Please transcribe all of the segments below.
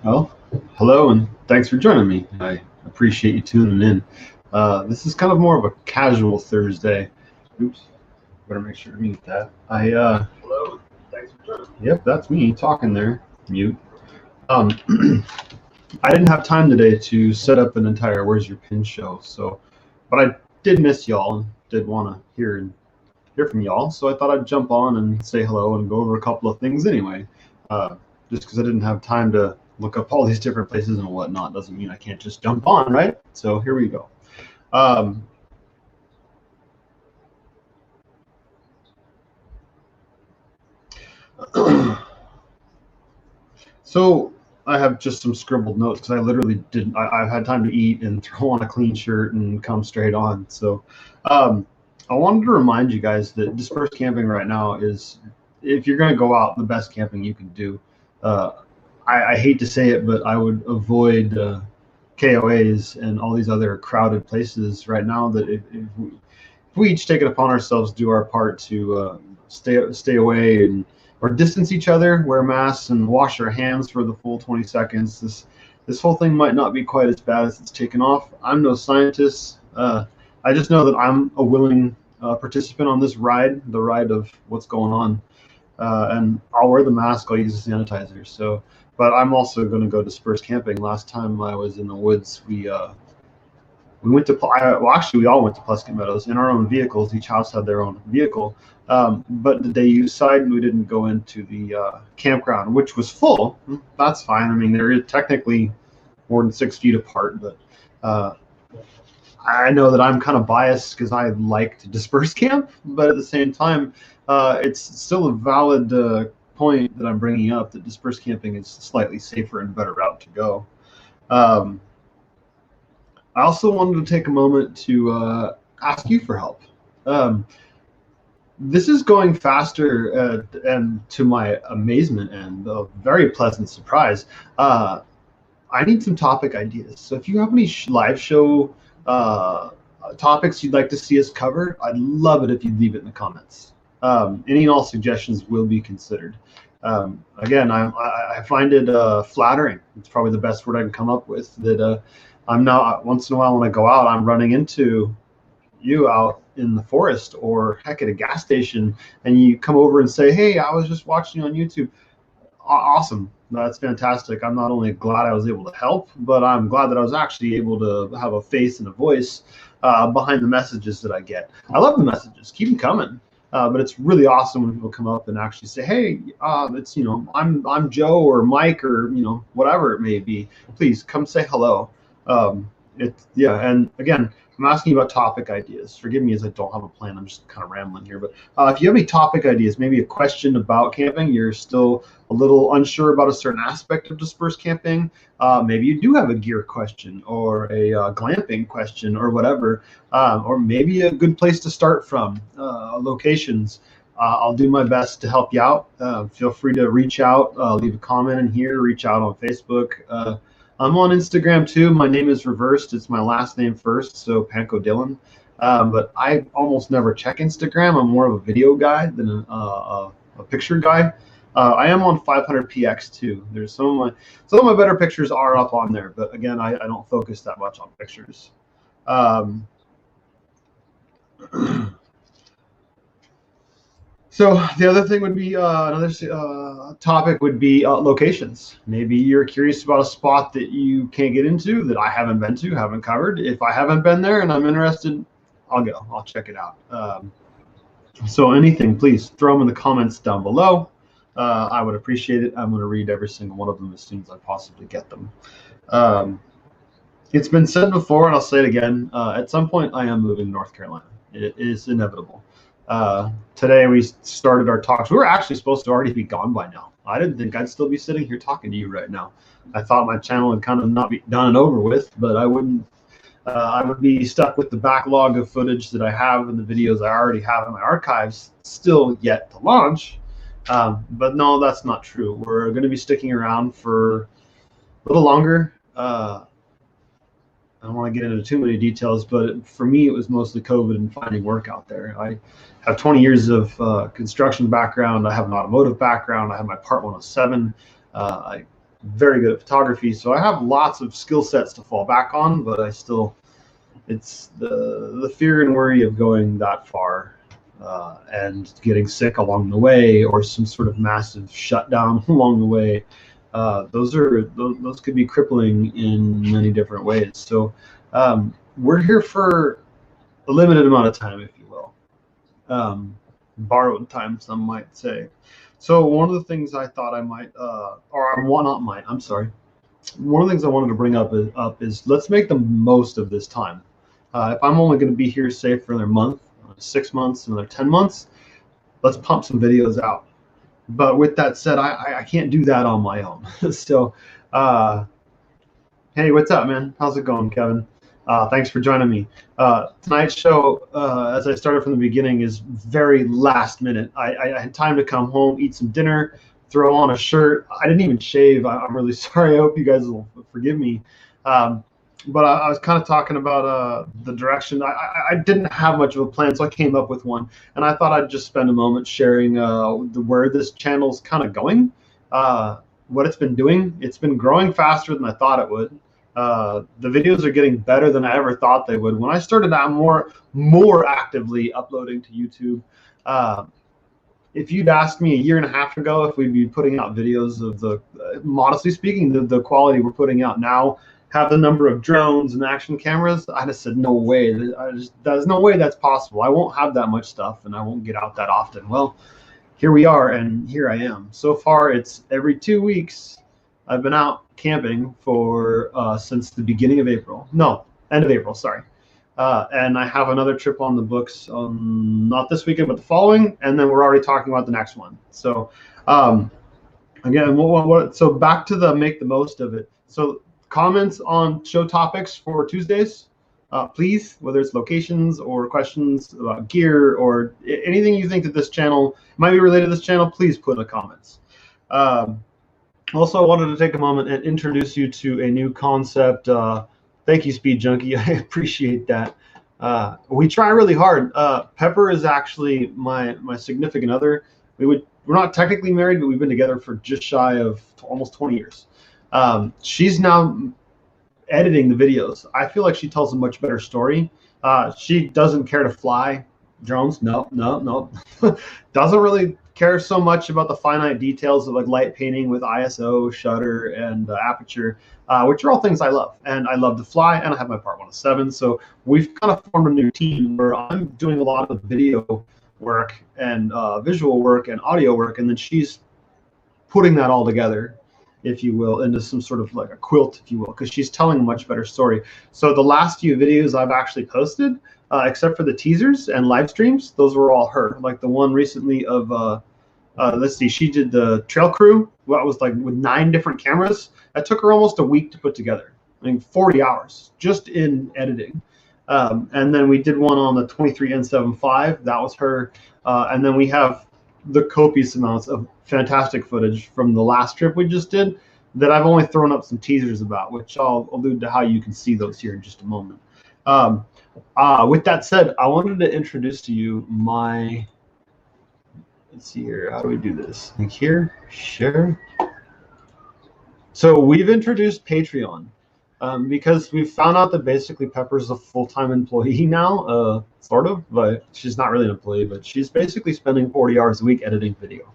Well, hello and thanks for joining me. I appreciate you tuning in. This is kind of more of a casual Thursday. Oops, better make sure to mute that. Hello, thanks for joining me. Yep, that's me talking there. Mute. Um, I didn't have time today to set up an entire Where's Your Pin show, but I did miss y'all and did want to hear from y'all. So I thought I'd jump on and say hello and go over a couple of things anyway. Uh, just because I didn't have time to look up all these different places and whatnot doesn't mean I can't just jump on, right? So here we go. Um, so I have just some scribbled notes because I literally didn't. I've had time to eat and throw on a clean shirt and come straight on. So um, I wanted to remind you guys that dispersed camping right now is, if you're going to go out, the best camping you can do. Uh, I hate to say it, but I would avoid KOAs and all these other crowded places right now. That if we each take it upon ourselves, do our part to stay away and or distance each other, wear masks, and wash our hands for the full 20 seconds. This whole thing might not be quite as bad as it's taken off. I'm no scientist. I just know that I'm a willing participant on this ride, the ride of what's going on, and I'll wear the mask. I'll use the sanitizer. So, but I'm also going to go disperse camping. Last time I was in the woods, we went to well, actually we all went to Pleasant Meadows in our own vehicles. Each house had their own vehicle, but the day you decided we didn't go into the campground, which was full. That's fine. I mean, they're technically more than 6 feet apart, but uh, I know that I'm kind of biased because I like to disperse camp, but at the same time, it's still a valid point that I'm bringing up that disperse camping is a slightly safer and better route to go. Um, I also wanted to take a moment to ask you for help. Um, this is going faster, and to my amazement and a very pleasant surprise, uh, I need some topic ideas. So if you have any live show uh, topics you'd like to see us cover, I'd love it if you'd leave it in the comments. Any and all suggestions will be considered. Again, I find it flattering. It's probably the best word I can come up with. That I'm now once in a while when I go out, I'm running into you out in the forest or heck at a gas station, and you come over and say, "Hey, I was just watching you on YouTube." Awesome. That's fantastic. I'm not only glad I was able to help, but I'm glad that I was actually able to have a face and a voice behind the messages that I get. I love the messages. Keep them coming. But it's really awesome when people come up and actually say, "Hey, it's I'm Joe or Mike or whatever it may be. Please come say hello." Yeah, and again, I'm asking you about topic ideas. Forgive me as I don't have a plan. I'm just kind of rambling here. But if you have any topic ideas, maybe a question about camping, you're still a little unsure about a certain aspect of dispersed camping, maybe you do have a gear question or a glamping question or whatever, or maybe a good place to start from, locations. I'll do my best to help you out. Feel free to reach out, leave a comment in here, reach out on Facebook. I'm on Instagram too. My name is reversed. It's my last name first, so Panko Dillon. But I almost never check Instagram. I'm more of a video guy than a picture guy. I am on 500px too. There's some of my better pictures are up on there, but again, I don't focus that much on pictures. Um, So the other thing would be another topic would be locations. Maybe you're curious about a spot that you can't get into that I haven't been to, haven't covered. If I haven't been there and I'm interested, I'll go. I'll check it out. So anything, please throw them in the comments down below. I would appreciate it. I'm going to read every single one of them as soon as I possibly get them. Um, it's been said before, and I'll say it again. At some point, I am moving to North Carolina. It is inevitable. Today we started our talks. We were actually supposed to already be gone by now. I didn't think I'd still be sitting here talking to you right now. I thought my channel would kind of not be done and over with, but I wouldn't. I would be stuck with the backlog of footage that I have and the videos I already have in my archives still yet to launch. But no, that's not true. We're going to be sticking around for a little longer. I don't want to get into too many details, but for me, it was mostly COVID and finding work out there. I have 20 years of construction background. I have an automotive background. I have my Part 107. I very good at photography, so I have lots of skill sets to fall back on, but I still, it's the fear and worry of going that far and getting sick along the way, or some sort of massive shutdown along the way. Those could be crippling in many different ways. So we're here for a limited amount of time, if you will, borrowed time, some might say. So one of the things I thought I might, or not might, I'm sorry. One of the things I wanted to bring up is let's make the most of this time. If I'm only going to be here, say, for another month, 6 months, another 10 months, let's pump some videos out. But with that said, I can't do that on my own. So, hey, what's up, man? How's it going, Kevin? Thanks for joining me. Tonight's show, as I started from the beginning, is very last minute. I had time to come home, eat some dinner, throw on a shirt. I didn't even shave. I'm really sorry. I hope you guys will forgive me. But I was kind of talking about the direction. I didn't have much of a plan, so I came up with one. And I thought I'd just spend a moment sharing where this channel's kind of going, what it's been doing. It's been growing faster than I thought it would. The videos are getting better than I ever thought they would. When I started out more actively uploading to YouTube, if you'd asked me a year and a half ago if we'd be putting out videos of the, modestly speaking, the quality we're putting out now, have the number of drones and action cameras, I just said, no way. There's no way that's possible. I won't have that much stuff, and I won't get out that often. Well, here we are, and here I am. So far, it's every 2 weeks. I've been out camping for since the beginning of April. No, end of April, sorry. And I have another trip on the books, not this weekend, but the following, and then we're already talking about the next one. So again, so back to the make the most of it. So comments on show topics for Tuesdays, please, whether it's locations or questions about gear or anything you think that this channel might be related to this channel, please put in the comments. Also, I wanted to take a moment and introduce you to a new concept. Thank you, Speed Junkie. I appreciate that. We try really hard. Pepper is actually my significant other. We're not technically married, but we've been together for just shy of almost 20 years. She's now editing the videos. I feel like she tells a much better story. She doesn't care to fly drones. No. Doesn't really care so much about the finite details of like light painting with ISO, shutter, and aperture, which are all things I love. And I love to fly, and I have my Part 107. So we've kind of formed a new team where I'm doing a lot of video work and visual work and audio work, and then she's putting that all together, if you will, into some sort of like a quilt, if you will, because she's telling a much better story. So the last few videos I've actually posted, except for the teasers and live streams, those were all her. Like the one recently of, let's see, she did the trail crew. Well, it was like with 9 different cameras. That took her almost a week to put together. I mean, 40 hours just in editing. And then we did one on the 23 N7V. That was her. And then we have the copious amounts of fantastic footage from the last trip we just did that I've only thrown up some teasers about, which I'll allude to how you can see those here in just a moment. With that said, I wanted to introduce to you my, let's see here, how do we do this? Like here, share. So we've introduced Patreon because we've found out that basically Pepper's a full-time employee now, sort of, but she's not really an employee, but she's basically spending 40 hours a week editing video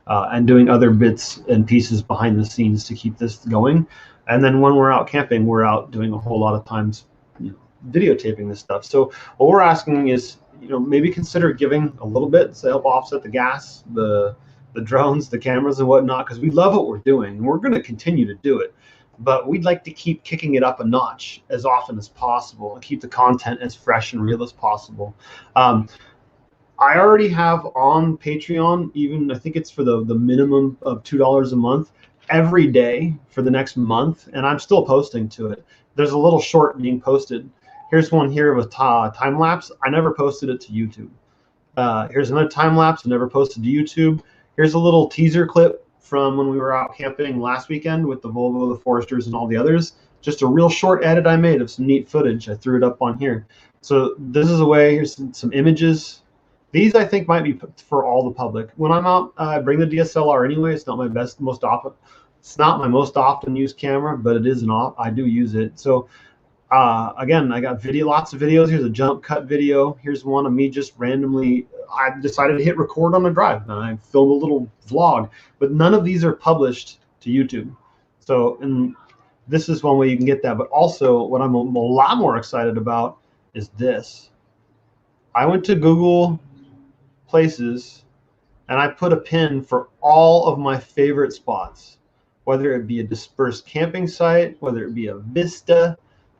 and doing other bits and pieces behind the scenes to keep this going. And then when we're out camping, we're out doing a whole lot of times, videotaping this stuff. So what we're asking is, maybe consider giving a little bit to help offset the gas, the drones, the cameras and whatnot, because we love what we're doing and we're going to continue to do it. But we'd like to keep kicking it up a notch as often as possible and keep the content as fresh and real as possible. I already have on Patreon, even I think it's for the minimum of $2 a month, every day for the next month, and I'm still posting to it. There's a little short being posted. Here's one here with time lapse. I never posted it to YouTube. Here's another time lapse I never posted to YouTube. Here's a little teaser clip from when we were out camping last weekend with the Volvo, the Foresters, and all the others. Just a real short edit I made of some neat footage. I threw it up on here. So this is a way. Here's some images These I think might be for all the public. When I'm out, I bring the DSLR anyway. It's not my It's not my most often used camera, but it is I do use it. So again, I got lots of videos. Here's a jump cut video. Here's one of me just randomly. I decided to hit record on a drive, and I filmed a little vlog. But none of these are published to YouTube. So, and this is one way you can get that. But also, what I'm a lot more excited about is this. I went to Google Places, and I put a pin for all of my favorite spots, whether it be a dispersed camping site, whether it be a vista.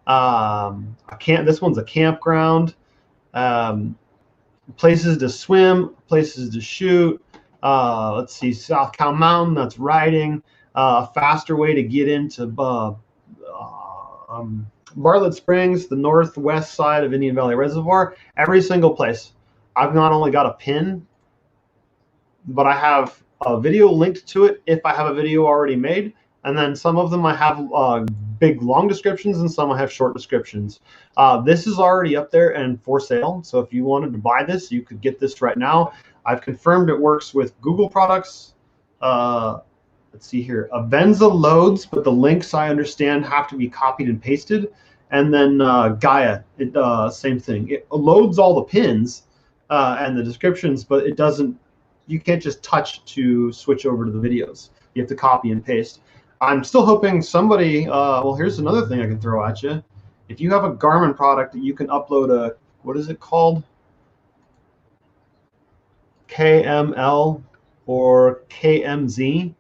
This one's a campground, places to swim, places to shoot. Let's see, South Cow Mountain, that's riding. A faster way to get into Bartlett Springs, the northwest side of Indian Valley Reservoir. Every single place. I've not only got a pin, but I have a video linked to it if I have a video already made. And then some of them I have big long descriptions, and some I have short descriptions. This is already up there and for sale. So if you wanted to buy this, you could get this right now. I've confirmed it works with Google products. Let's see here. Avenza loads, but the links I understand have to be copied and pasted. And then Gaia, same thing. It loads all the pins and the descriptions, but it doesn't. You can't just touch to switch over to the videos. You have to copy and paste. I'm still hoping somebody, well, here's another thing I can throw at you. If you have a Garmin product that you can upload a, what is it called? KML or KMZ.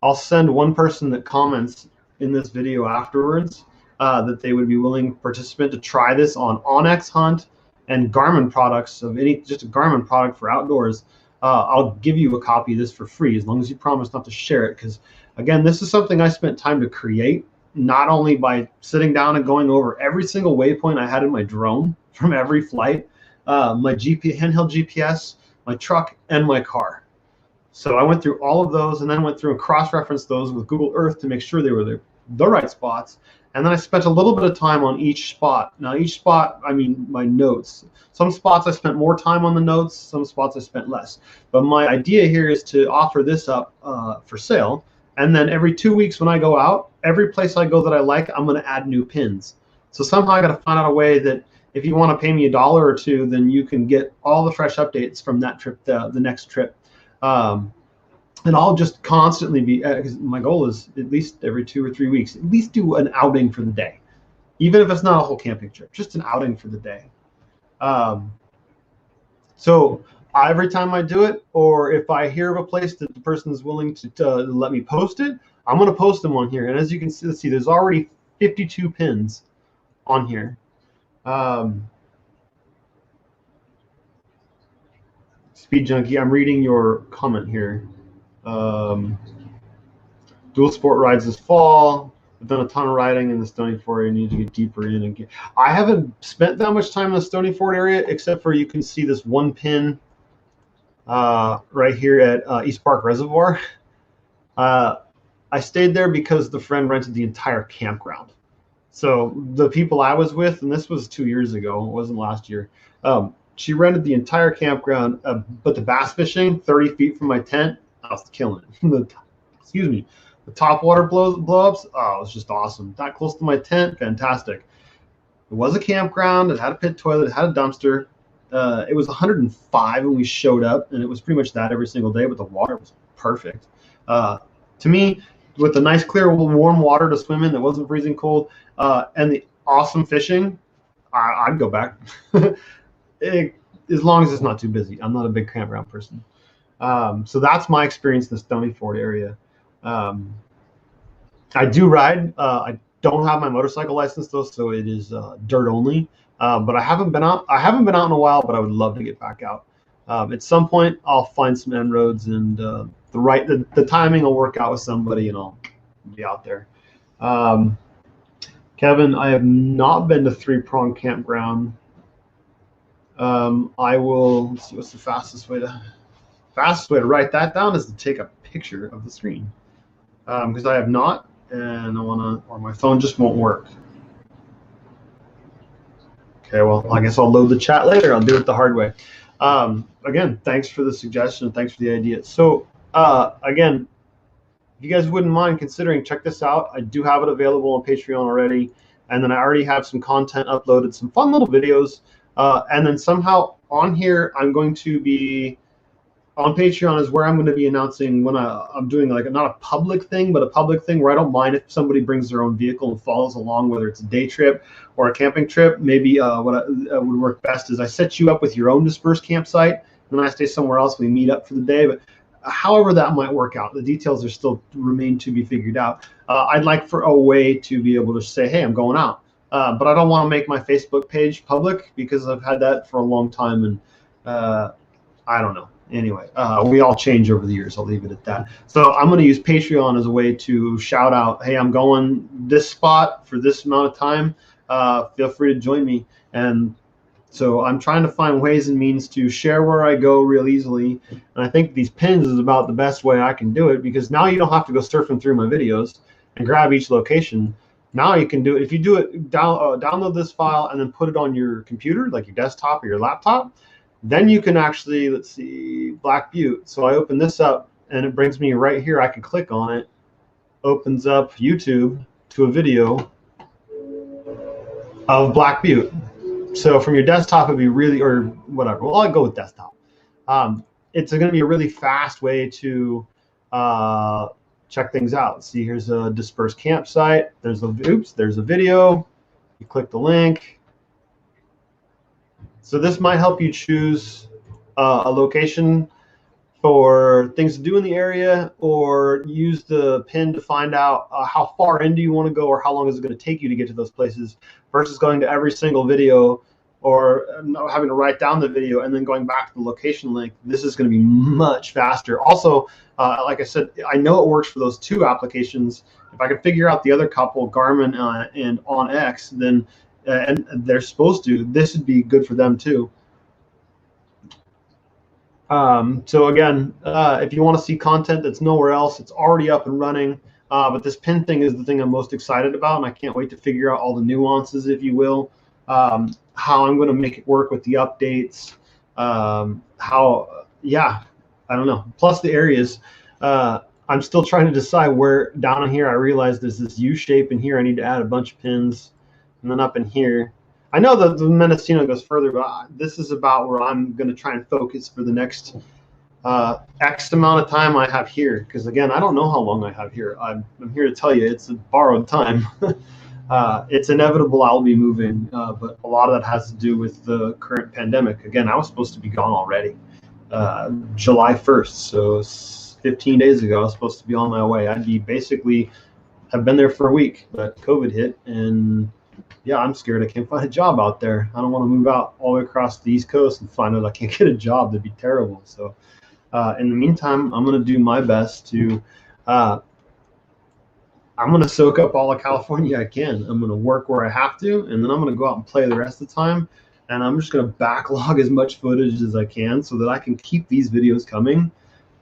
I'll send one person that comments in this video afterwards that they would be willing participant to try this on onX Hunt and Garmin products of just a Garmin product for outdoors. I'll give you a copy of this for free as long as you promise not to share it, because again, this is something I spent time to create, not only by sitting down and going over every single waypoint I had in my drone from every flight, my handheld GPS, my truck, and my car. So I went through all of those and then went through and cross-referenced those with Google Earth to make sure they were the right spots. And then I spent a little bit of time on each spot. Now, each spot, I mean my notes. Some spots I spent more time on the notes, some spots I spent less. But my idea here is to offer this up for sale. And then every 2 weeks when I go out, every place I go that I like, I'm going to add new pins. So somehow I got to find out a way that if you want to pay me $1 or $2, then you can get all the fresh updates from that trip, the next trip. And I'll just constantly be, because my goal is at least every 2 or 3 weeks, at least do an outing for the day. Even if it's not a whole camping trip, just an outing for the day. So every time I do it, or if I hear of a place that the person is willing to let me post it, I'm going to post them on here. And as you can see, let's see, there's already 52 pins on here. Speed Junkie, I'm reading your comment here. Dual sport rides this fall. I've done a ton of riding in the Stony Fort area. I need to get deeper in and I haven't spent that much time in the Stony Fort area, except for you can see this one pin right here at East Park Reservoir. I stayed there because the friend rented the entire campground. So the people I was with, and this was 2 years ago, it wasn't last year, she rented the entire campground, but the bass fishing 30 feet from my tent, I was killing it. Excuse me. The top water blow-ups, oh, it was just awesome. That close to my tent, fantastic. It was a campground. It had a pit toilet. It had a dumpster. It was 105 when we showed up, and it was pretty much that every single day, but the water was perfect. To me, with the nice, clear, warm water to swim in that wasn't freezing cold, and the awesome fishing, I'd go back. As long as it's not too busy. I'm not a big campground person. So that's my experience in the Stony Fort area. I do ride. I don't have my motorcycle license though, so it is dirt only. But I haven't been out. I haven't been out in a while, but I would love to get back out. At some point, I'll find some end roads, and the timing will work out with somebody, and I'll be out there. Kevin, I have not been to Three Prong Campground. I will. Let's see, what's the fastest way to write that down is to take a picture of the screen, because I have not, and I want to, or my phone just won't work. Okay, well, I guess I'll load the chat later. I'll do it the hard way. Again, thanks for the suggestion. Thanks for the idea. So again, if you guys wouldn't mind considering, check this out. I do have it available on Patreon already. And then I already have some content uploaded, some fun little videos. And then somehow on here, I'm going to be on Patreon is where I'm going to be announcing when I'm doing like not a public thing, but a public thing where I don't mind if somebody brings their own vehicle and follows along, whether it's a day trip or a camping trip. Maybe what would work best is I set you up with your own dispersed campsite, and then I stay somewhere else. We meet up for the day, but however that might work out, the details are still remain to be figured out. I'd like for a way to be able to say, hey, I'm going out. But I don't want to make my Facebook page public because I've had that for a long time, and I don't know. Anyway, we all change over the years. I'll leave it at that. So I'm going to use Patreon as a way to shout out, hey, I'm going this spot for this amount of time. Feel free to join me. And so I'm trying to find ways and means to share where I go real easily. And I think these pins is about the best way I can do it, because now you don't have to go surfing through my videos and grab each location. Now you can do it. If you do it, download this file and then put it on your computer, like your desktop or your laptop. Then you can actually, let's see, Black Butte. So I open this up and it brings me right here. I can click on it, opens up YouTube to a video of Black Butte. So from your desktop, it'd be really, or whatever. Well, I'll go with desktop. It's going to be a really fast way to check things out. See, here's a dispersed campsite. There's a video. You click the link. So this might help you choose a location for things to do in the area, or use the pin to find out how far in do you want to go, or how long is it going to take you to get to those places, versus going to every single video or having to write down the video and then going back to the location link. This is going to be much faster. Also, like I said, I know it works for those two applications. If I could figure out the other couple, Garmin and OnX, then and they're supposed to, this would be good for them too. So again, if you want to see content that's nowhere else, it's already up and running. But this pin thing is the thing I'm most excited about, and I can't wait to figure out all the nuances, if you will, how I'm going to make it work with the updates, yeah, I don't know. Plus the areas. I'm still trying to decide where down in here. I realize there's this U shape in here. I need to add a bunch of pins. And then up in here, I know that the Mendocino goes further, but this is about where I'm going to try and focus for the next X amount of time I have here. Because again, I don't know how long I have here. I'm here to tell you it's a borrowed time. It's inevitable I'll be moving, but a lot of that has to do with the current pandemic. Again, I was supposed to be gone already, July 1st. So 15 days ago, I was supposed to be on my way. I'd be basically have been there for a week, but COVID hit, and yeah, I'm scared I can't find a job out there. I don't want to move out all the way across the East Coast and find out I can't get a job. That'd be terrible. So in the meantime, I'm going to do my best to, I'm going to soak up all of California I can. I'm going to work where I have to, and then I'm going to go out and play the rest of the time. And I'm just going to backlog as much footage as I can so that I can keep these videos coming.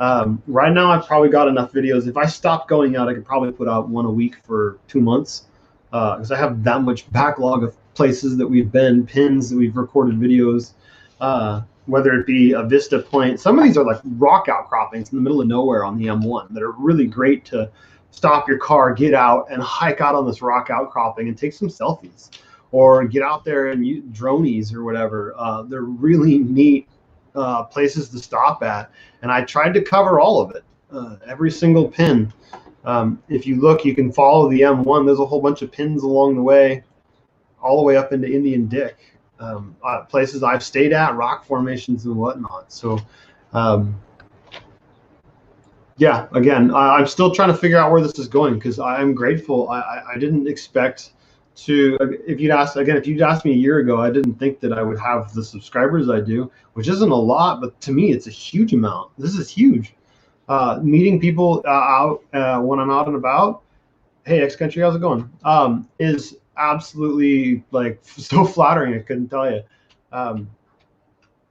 Right now, I've probably got enough videos. If I stopped going out, I could probably put out one a week for 2 months. Because I have that much backlog of places that we've been, pins that we've recorded videos, whether it be a vista point. Some of these are like rock outcroppings in the middle of nowhere on the M1 that are really great to stop your car, get out, and hike out on this rock outcropping and take some selfies. Or get out there and use dronies or whatever. They're really neat places to stop at. And I tried to cover all of it, every single pin. If you look, you can follow the M1. There's a whole bunch of pins along the way, all the way up into Indian Dick, places I've stayed at, rock formations and whatnot. So, yeah, again, I'm still trying to figure out where this is going, because I'm grateful. I didn't expect to, if you'd asked me a year ago, I didn't think that I would have the subscribers I do, which isn't a lot, but to me, it's a huge amount. This is huge. Meeting people out when I'm out and about, hey, X Country, how's it going? Is absolutely like so flattering. I couldn't tell you.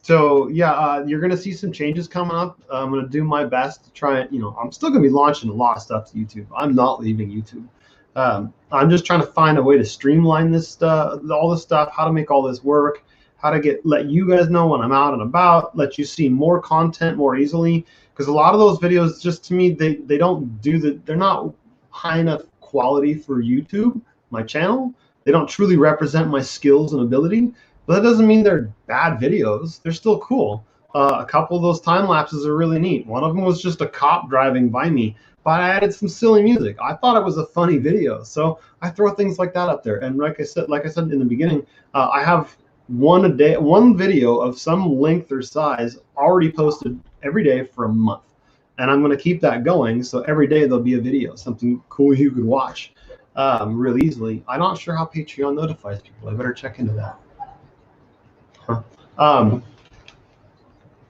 So yeah, you're gonna see some changes coming up. I'm gonna do my best to try and, I'm still gonna be launching a lot of stuff to YouTube. I'm not leaving YouTube. I'm just trying to find a way to streamline this stuff, all this stuff, how to make all this work. how to let you guys know when I'm out and about, let you see more content more easily. Because a lot of those videos, just to me, they don't do they're not high enough quality for YouTube, my channel. They don't truly represent my skills and ability, but that doesn't mean they're bad videos. They're still cool. A couple of those time lapses are really neat. One of them was just a cop driving by me, but I added some silly music. I thought it was a funny video, so I throw things like that up there. And like I said in the beginning, I have one video of some length or size already posted every day for a month, and I'm going to keep that going. So every day there'll be a video, something cool you could watch real easily. I'm not sure how Patreon notifies people. I better check into that. Huh.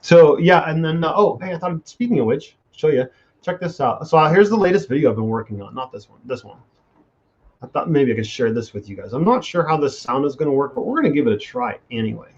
So yeah, and then oh hey, I thought, speaking of which, show you. Check this out. So here's the latest video I've been working on. Not this one. This one. I thought maybe I could share this with you guys. I'm not sure how this sound is going to work, but we're going to give it a try anyway.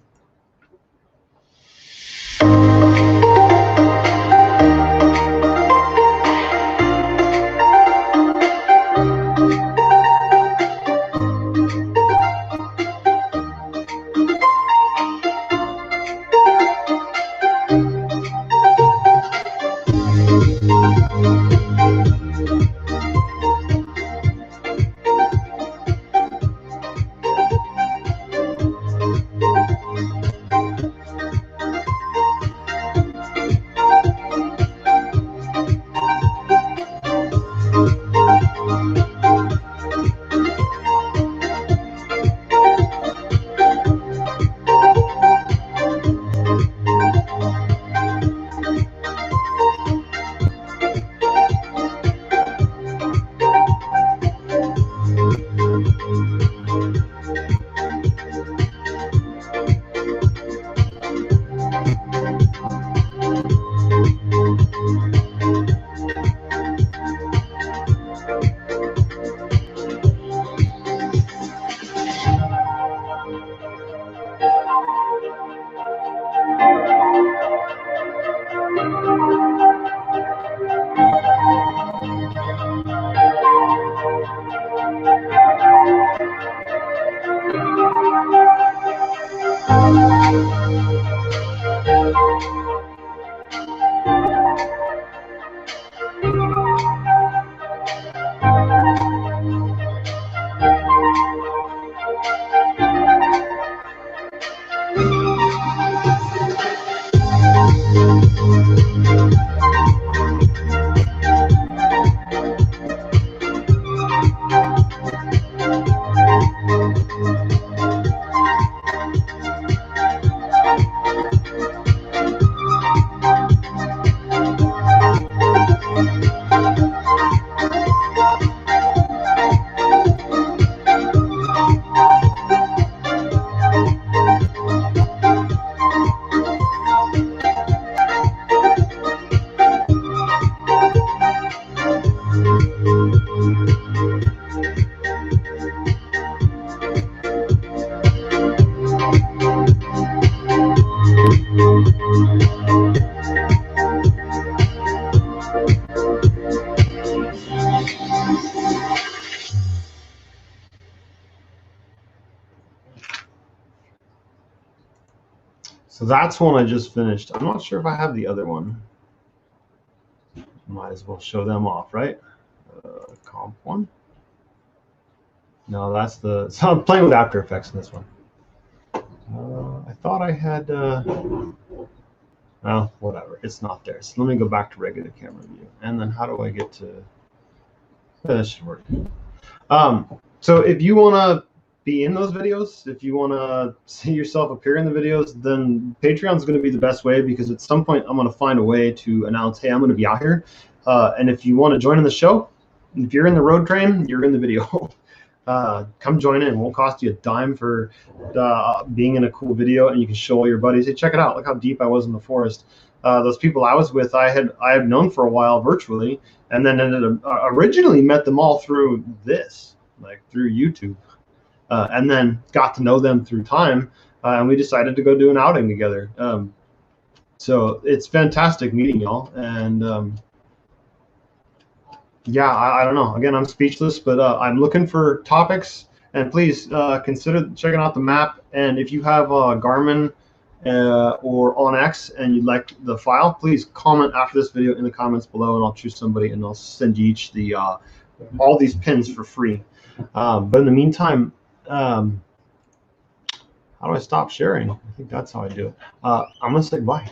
So that's one I just finished. I'm not sure if I have the other one. Might as well show them off, right? Comp one. No, that's the. So I'm playing with After Effects in this one. I thought I had. Well, whatever. It's not there. So let me go back to regular camera view. And then how do I get to? That should work. So if you want to be in those videos, if you want to see yourself appear in the videos, then Patreon's going to be the best way, because at some point I'm going to find a way to announce, hey, I'm going to be out here. And if you want to join in the show, if you're in the road train, you're in the video. Come join in. It won't cost you a dime for being in a cool video, and you can show all your buddies, hey, check it out. Look how deep I was in the forest. Those people I was with, I had known for a while virtually, and then originally met them all through this, like through YouTube. And then got to know them through time, and we decided to go do an outing together. So it's fantastic meeting y'all, and yeah, I don't know. Again, I'm speechless, but I'm looking for topics, And please consider checking out the map. And if you have Garmin or OnX and you'd like the file, please comment after this video in the comments below, and I'll choose somebody and I'll send you each the all these pins for free. But in the meantime, how do I stop sharing? I think that's how I do it. I'm gonna say bye.